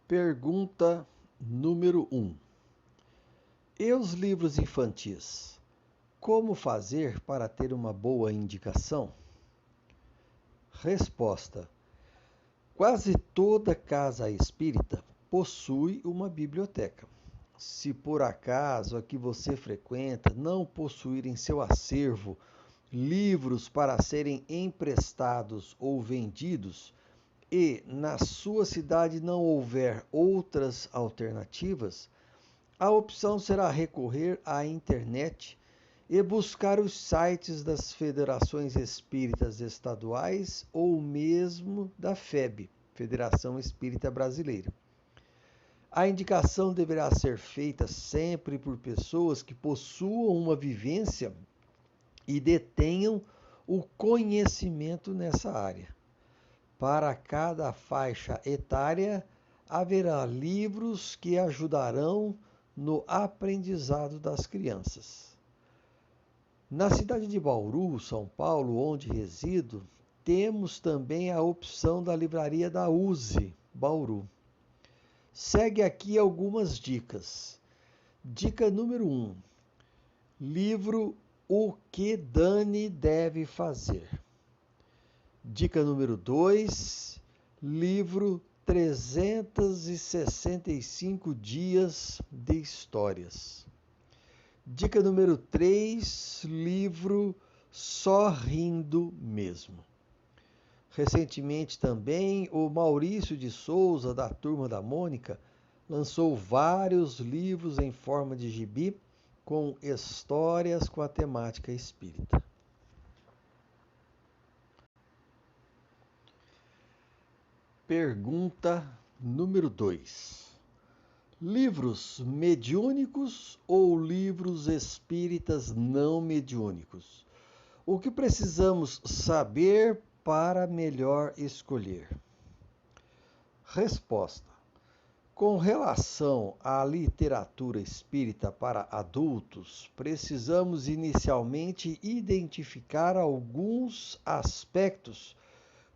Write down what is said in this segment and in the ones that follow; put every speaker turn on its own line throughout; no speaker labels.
Pergunta número 1. E os livros infantis? Como fazer para ter uma boa indicação? Resposta: quase toda casa espírita possui uma biblioteca. Se por acaso a que você frequenta não possuir em seu acervo livros para serem emprestados ou vendidos, e na sua cidade não houver outras alternativas, a opção será recorrer à internet e buscar os sites das federações espíritas estaduais ou mesmo da FEB, Federação Espírita Brasileira. A indicação deverá ser feita sempre por pessoas que possuam uma vivência e detenham o conhecimento nessa área. Para cada faixa etária, haverá livros que ajudarão no aprendizado das crianças. Na cidade de Bauru, São Paulo, onde resido, temos também a opção da livraria da USE, Bauru. Segue aqui algumas dicas. Dica número 1. Livro O que Dani deve fazer. Dica número 2, livro 365 dias de histórias. Dica número 3, livro Só Rindo Mesmo. Recentemente também, o Maurício de Souza, da Turma da Mônica, lançou vários livros em forma de gibi com histórias com a temática espírita. Pergunta número 2. Livros mediúnicos ou livros espíritas não mediúnicos? O que precisamos saber para melhor escolher? Resposta: com relação à literatura espírita para adultos, precisamos inicialmente identificar alguns aspectos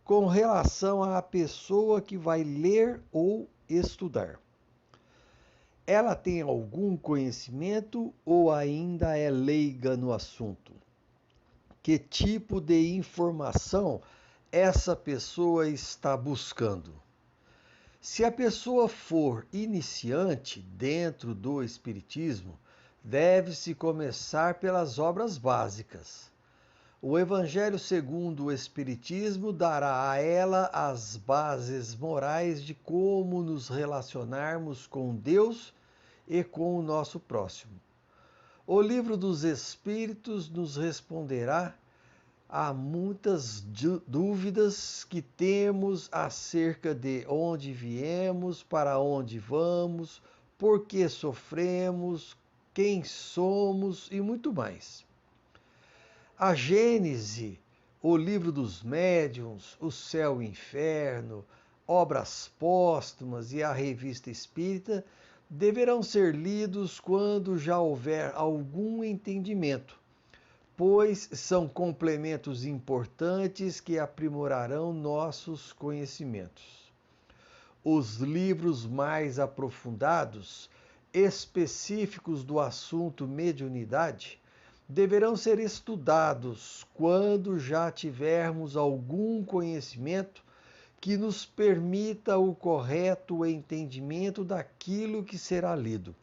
com relação à pessoa que vai ler ou estudar. Ela tem algum conhecimento ou ainda é leiga no assunto? Que tipo de informação essa pessoa está buscando? Se a pessoa for iniciante dentro do Espiritismo, deve-se começar pelas obras básicas. O Evangelho segundo o Espiritismo dará a ela as bases morais de como nos relacionarmos com Deus e com o nosso próximo. O Livro dos Espíritos nos responderá a muitas dúvidas que temos acerca de onde viemos, para onde vamos, por que sofremos, quem somos e muito mais. A Gênese, o Livro dos Médiuns, o Céu e o Inferno, obras póstumas e a Revista Espírita deverão ser lidos quando já houver algum entendimento, pois são complementos importantes que aprimorarão nossos conhecimentos. Os livros mais aprofundados, específicos do assunto mediunidade, deverão ser estudados quando já tivermos algum conhecimento que nos permita o correto entendimento daquilo que será lido.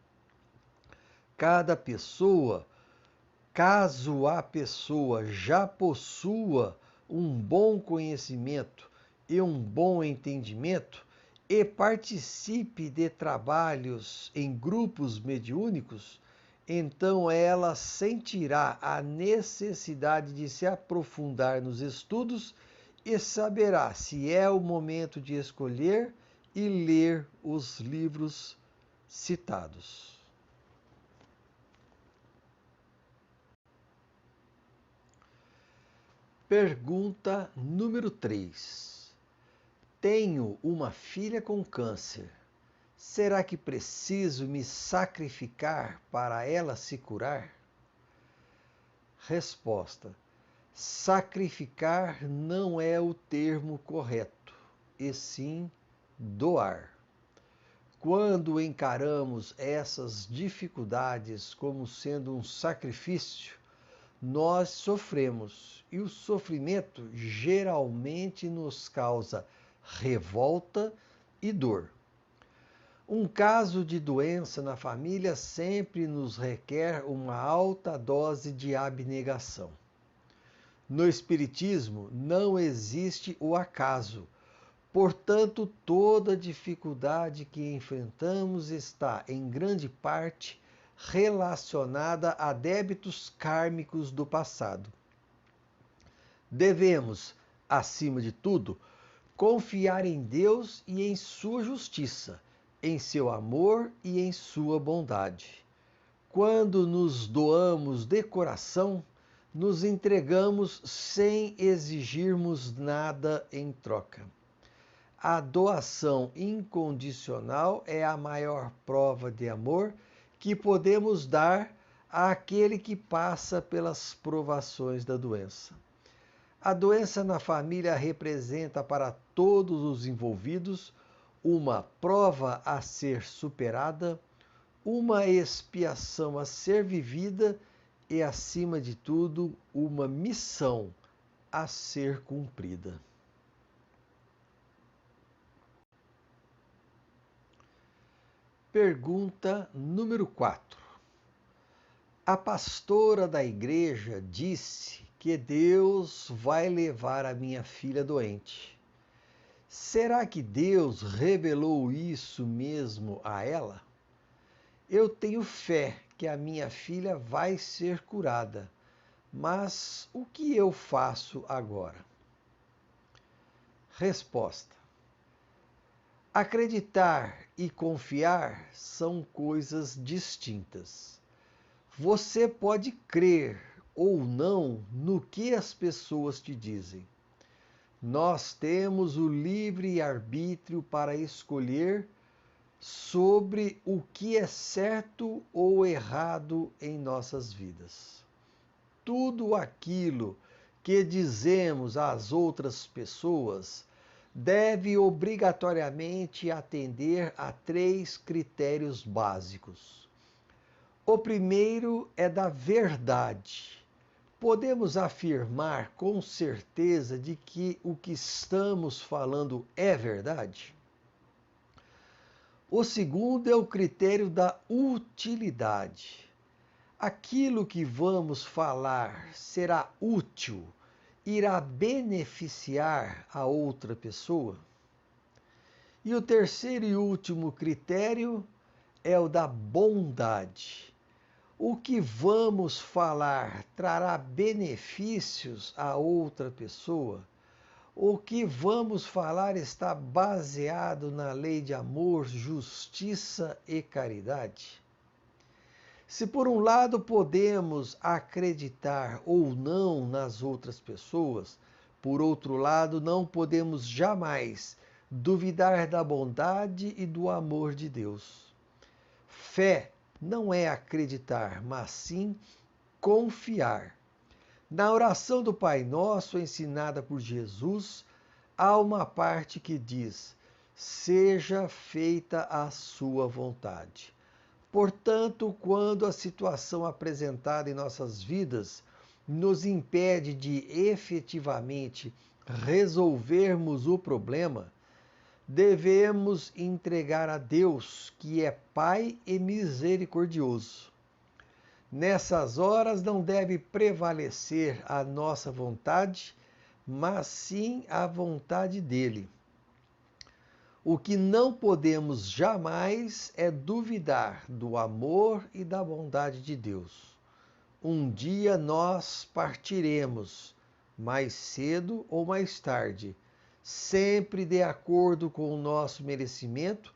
Cada pessoa, caso a pessoa já possua um bom conhecimento e um bom entendimento e participe de trabalhos em grupos mediúnicos, então ela sentirá a necessidade de se aprofundar nos estudos e saberá se é o momento de escolher e ler os livros citados. Pergunta número 3. Tenho uma filha com câncer. Será que preciso me sacrificar para ela se curar? Resposta: sacrificar não é o termo correto, e sim doar. Quando encaramos essas dificuldades como sendo um sacrifício, nós sofremos e o sofrimento geralmente nos causa revolta e dor. Um caso de doença na família sempre nos requer uma alta dose de abnegação. No Espiritismo não existe o acaso, portanto, toda dificuldade que enfrentamos está, em grande parte, relacionada a débitos kármicos do passado. Devemos, acima de tudo, confiar em Deus e em sua justiça, em seu amor e em sua bondade. Quando nos doamos de coração, nos entregamos sem exigirmos nada em troca. A doação incondicional é a maior prova de amor que podemos dar àquele que passa pelas provações da doença. A doença na família representa para todos os envolvidos uma prova a ser superada, uma expiação a ser vivida e, acima de tudo, uma missão a ser cumprida. Pergunta número 4. A pastora da igreja disse que Deus vai levar a minha filha doente. Será que Deus revelou isso mesmo a ela? Eu tenho fé que a minha filha vai ser curada, mas o que eu faço agora? Resposta: acreditar e confiar são coisas distintas. Você pode crer ou não no que as pessoas te dizem. Nós temos o livre arbítrio para escolher sobre o que é certo ou errado em nossas vidas. Tudo aquilo que dizemos às outras pessoas deve obrigatoriamente atender a 3 critérios básicos. O primeiro é da verdade. Podemos afirmar com certeza de que o que estamos falando é verdade? O segundo é o critério da utilidade. Aquilo que vamos falar será útil, irá beneficiar a outra pessoa? E o terceiro e último critério é o da bondade. O que vamos falar trará benefícios a outra pessoa? O que vamos falar está baseado na lei de amor, justiça e caridade? Se por um lado podemos acreditar ou não nas outras pessoas, por outro lado não podemos jamais duvidar da bondade e do amor de Deus. Fé não é acreditar, mas sim confiar. Na oração do Pai Nosso, ensinada por Jesus, há uma parte que diz: seja feita a sua vontade. Portanto, quando a situação apresentada em nossas vidas nos impede de efetivamente resolvermos o problema, devemos entregar a Deus, que é Pai e misericordioso. Nessas horas não deve prevalecer a nossa vontade, mas sim a vontade dele. O que não podemos jamais é duvidar do amor e da bondade de Deus. Um dia nós partiremos, mais cedo ou mais tarde, sempre de acordo com o nosso merecimento,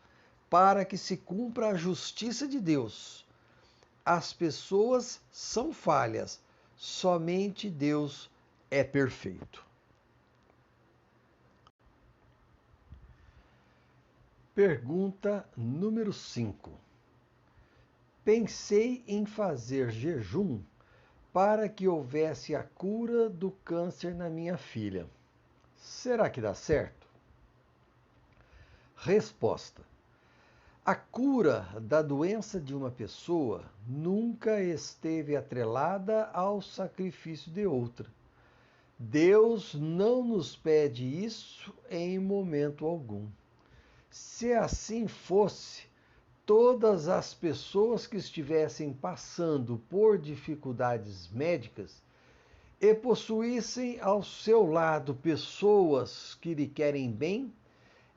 para que se cumpra a justiça de Deus. As pessoas são falhas, somente Deus é perfeito. Pergunta número 5. Pensei em fazer jejum para que houvesse a cura do câncer na minha filha. Será que dá certo? Resposta: A cura da doença de uma pessoa nunca esteve atrelada ao sacrifício de outra. Deus não nos pede isso em momento algum. Se assim fosse, todas as pessoas que estivessem passando por dificuldades médicas e possuíssem ao seu lado pessoas que lhe querem bem,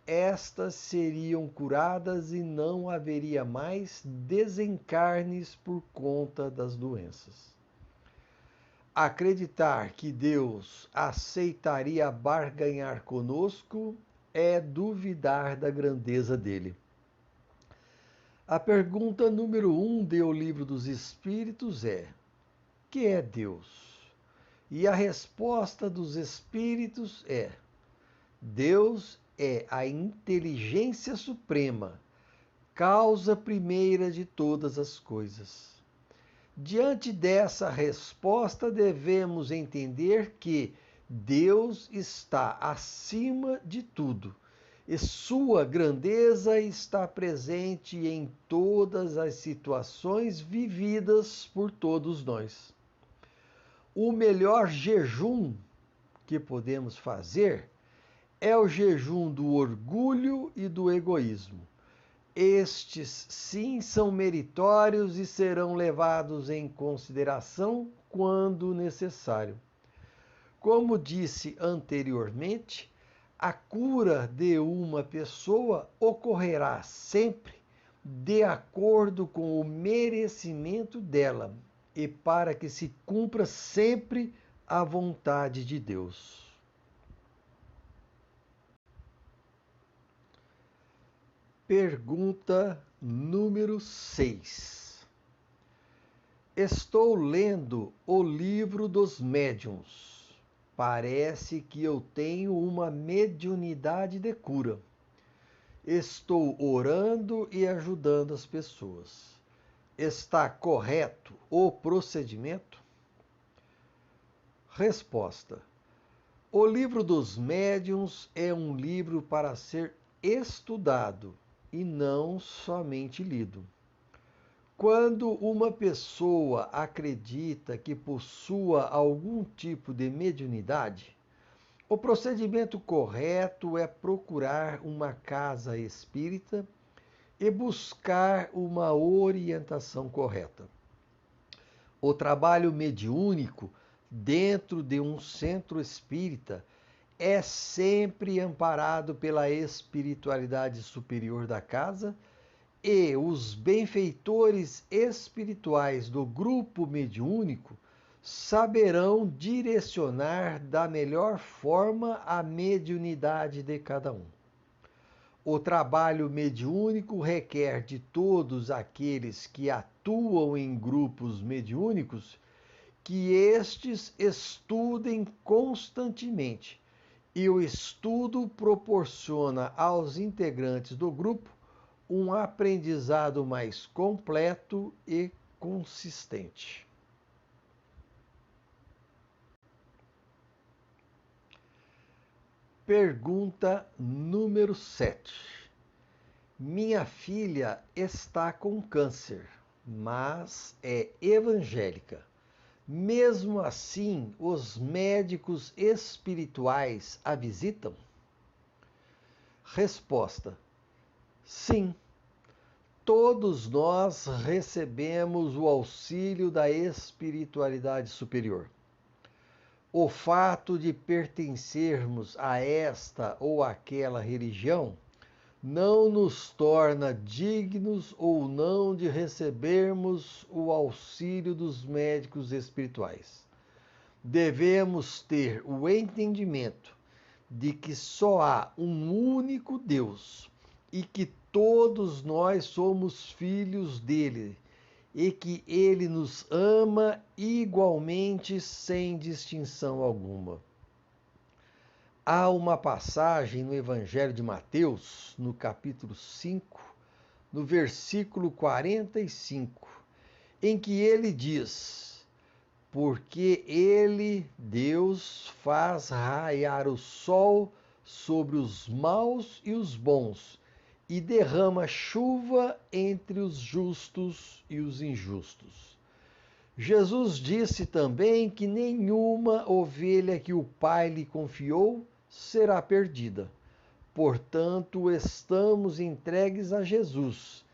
estas seriam curadas e não haveria mais desencarnes por conta das doenças. Acreditar que Deus aceitaria barganhar conosco é duvidar da grandeza dele. A pergunta número 1 do Livro dos Espíritos é: que é Deus? E a resposta dos Espíritos é: Deus é a inteligência suprema, causa primeira de todas as coisas. Diante dessa resposta, devemos entender que Deus está acima de tudo e sua grandeza está presente em todas as situações vividas por todos nós. O melhor jejum que podemos fazer é o jejum do orgulho e do egoísmo. Estes, sim, são meritórios e serão levados em consideração quando necessário. Como disse anteriormente, a cura de uma pessoa ocorrerá sempre de acordo com o merecimento dela e para que se cumpra sempre a vontade de Deus. Pergunta número 6. Estou lendo o Livro dos Médiuns. Parece que eu tenho uma mediunidade de cura. Estou orando e ajudando as pessoas. Está correto o procedimento? Resposta: o Livro dos Médiuns é um livro para ser estudado e não somente lido. Quando uma pessoa acredita que possua algum tipo de mediunidade, o procedimento correto é procurar uma casa espírita e buscar uma orientação correta. O trabalho mediúnico dentro de um centro espírita é sempre amparado pela espiritualidade superior da casa e os benfeitores espirituais do grupo mediúnico saberão direcionar da melhor forma a mediunidade de cada um. O trabalho mediúnico requer de todos aqueles que atuam em grupos mediúnicos que estes estudem constantemente, e o estudo proporciona aos integrantes do grupo um aprendizado mais completo e consistente. Pergunta número 7. Minha filha está com câncer, mas é evangélica. Mesmo assim, os médicos espirituais a visitam? Resposta: sim. Todos nós recebemos o auxílio da espiritualidade superior. O fato de pertencermos a esta ou aquela religião não nos torna dignos ou não de recebermos o auxílio dos médicos espirituais. Devemos ter o entendimento de que só há um único Deus e que todos nós somos filhos dele e que ele nos ama igualmente sem distinção alguma. Há uma passagem no Evangelho de Mateus, no capítulo 5, no versículo 45, em que ele diz: porque ele, Deus, faz raiar o sol sobre os maus e os bons, e derrama chuva entre os justos e os injustos. Jesus disse também que nenhuma ovelha que o Pai lhe confiou será perdida. Portanto, estamos entregues a Jesus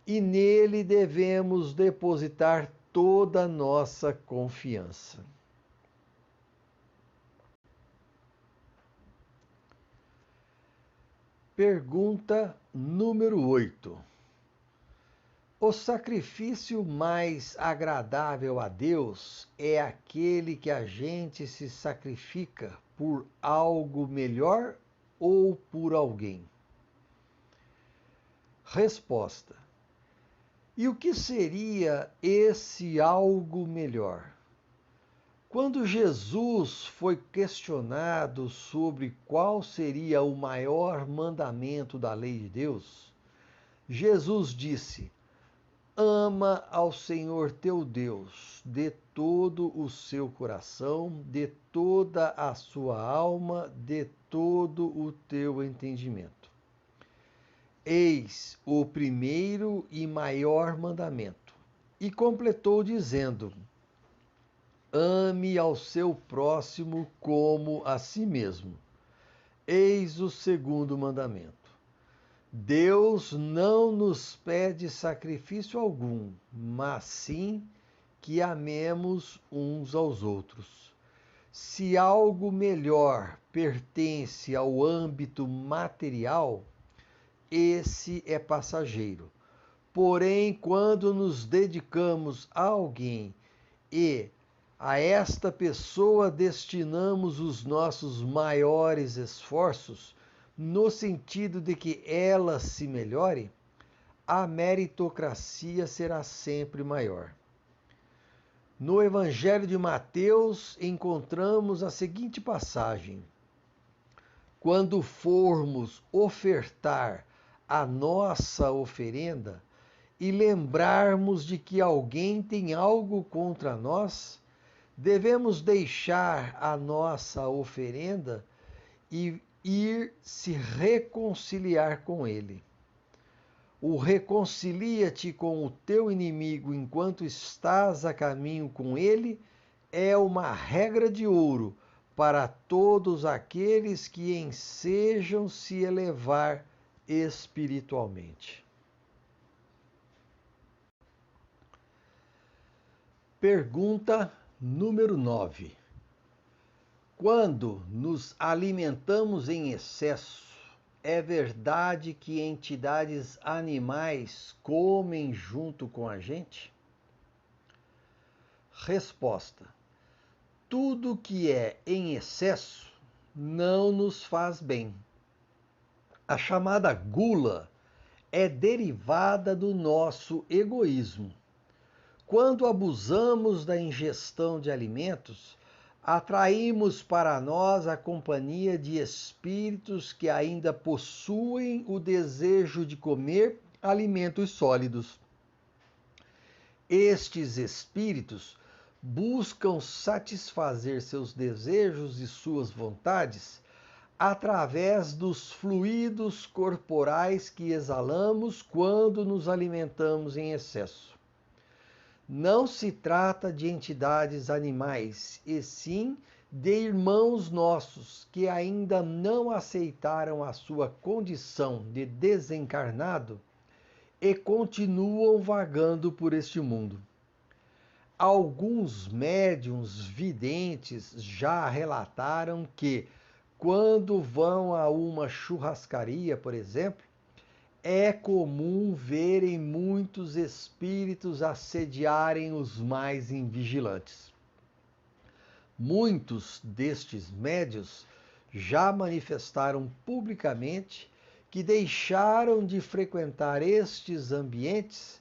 e nele devemos depositar toda a nossa confiança. Pergunta número 8. O sacrifício mais agradável a Deus é aquele que a gente se sacrifica por algo melhor ou por alguém? Resposta: e o que seria esse algo melhor? Quando Jesus foi questionado sobre qual seria o maior mandamento da lei de Deus, Jesus disse: ama ao Senhor teu Deus de todo o seu coração, de toda a sua alma, de todo o teu entendimento. Eis o primeiro e maior mandamento. E completou dizendo: ame ao seu próximo como a si mesmo. Eis o segundo mandamento. Deus não nos pede sacrifício algum, mas sim que amemos uns aos outros. Se algo melhor pertence ao âmbito material, esse é passageiro. Porém, quando nos dedicamos a alguém e a esta pessoa destinamos os nossos maiores esforços, no sentido de que ela se melhore, a meritocracia será sempre maior. No Evangelho de Mateus, encontramos a seguinte passagem: quando formos ofertar a nossa oferenda e lembrarmos de que alguém tem algo contra nós, devemos deixar a nossa oferenda e ir se reconciliar com ele. O reconcilia-te com o teu inimigo enquanto estás a caminho com ele é uma regra de ouro para todos aqueles que ensejam se elevar espiritualmente. Pergunta número 9. Quando nos alimentamos em excesso, é verdade que entidades animais comem junto com a gente? Resposta: tudo que é em excesso não nos faz bem. A chamada gula é derivada do nosso egoísmo. Quando abusamos da ingestão de alimentos, atraímos para nós a companhia de espíritos que ainda possuem o desejo de comer alimentos sólidos. Estes espíritos buscam satisfazer seus desejos e suas vontades através dos fluidos corporais que exalamos quando nos alimentamos em excesso. Não se trata de entidades animais, e sim de irmãos nossos que ainda não aceitaram a sua condição de desencarnado e continuam vagando por este mundo. Alguns médiuns videntes já relataram que, quando vão a uma churrascaria, por exemplo, é comum verem muitos espíritos assediarem os mais invigilantes. Muitos destes médios já manifestaram publicamente que deixaram de frequentar estes ambientes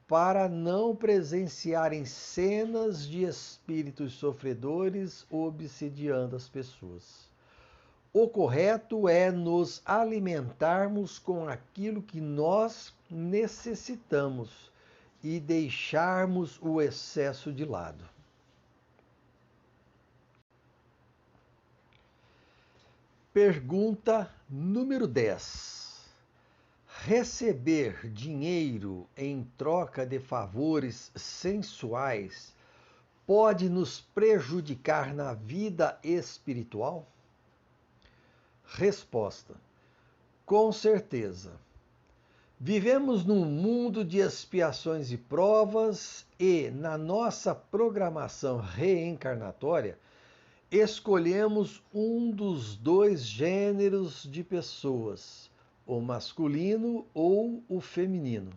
para não presenciarem cenas de espíritos sofredores obsediando as pessoas. O correto é nos alimentarmos com aquilo que nós necessitamos e deixarmos o excesso de lado. Pergunta número 10. Receber dinheiro em troca de favores sensuais pode nos prejudicar na vida espiritual? Resposta: com certeza. Vivemos num mundo de expiações e provas e, na nossa programação reencarnatória, escolhemos um dos dois gêneros de pessoas, o masculino ou o feminino.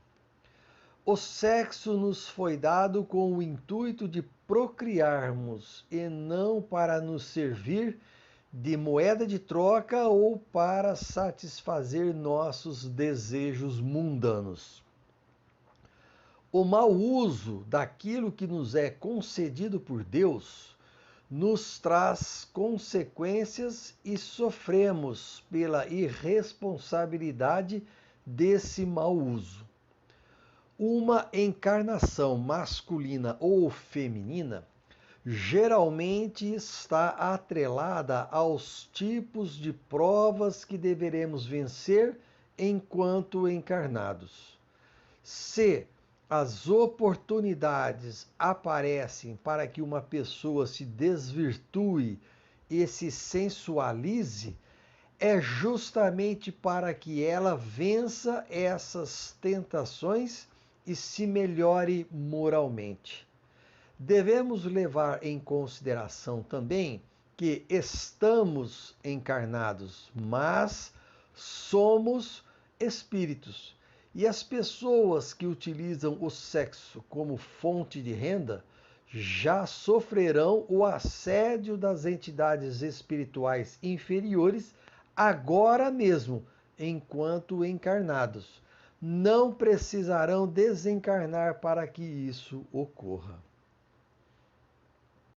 O sexo nos foi dado com o intuito de procriarmos e não para nos servir de moeda de troca ou para satisfazer nossos desejos mundanos. O mau uso daquilo que nos é concedido por Deus nos traz consequências e sofremos pela irresponsabilidade desse mau uso. Uma encarnação masculina ou feminina geralmente está atrelada aos tipos de provas que deveremos vencer enquanto encarnados. Se as oportunidades aparecem para que uma pessoa se desvirtue e se sensualize, é justamente para que ela vença essas tentações e se melhore moralmente. Devemos levar em consideração também que estamos encarnados, mas somos espíritos. E as pessoas que utilizam o sexo como fonte de renda já sofrerão o assédio das entidades espirituais inferiores agora mesmo, enquanto encarnados. Não precisarão desencarnar para que isso ocorra.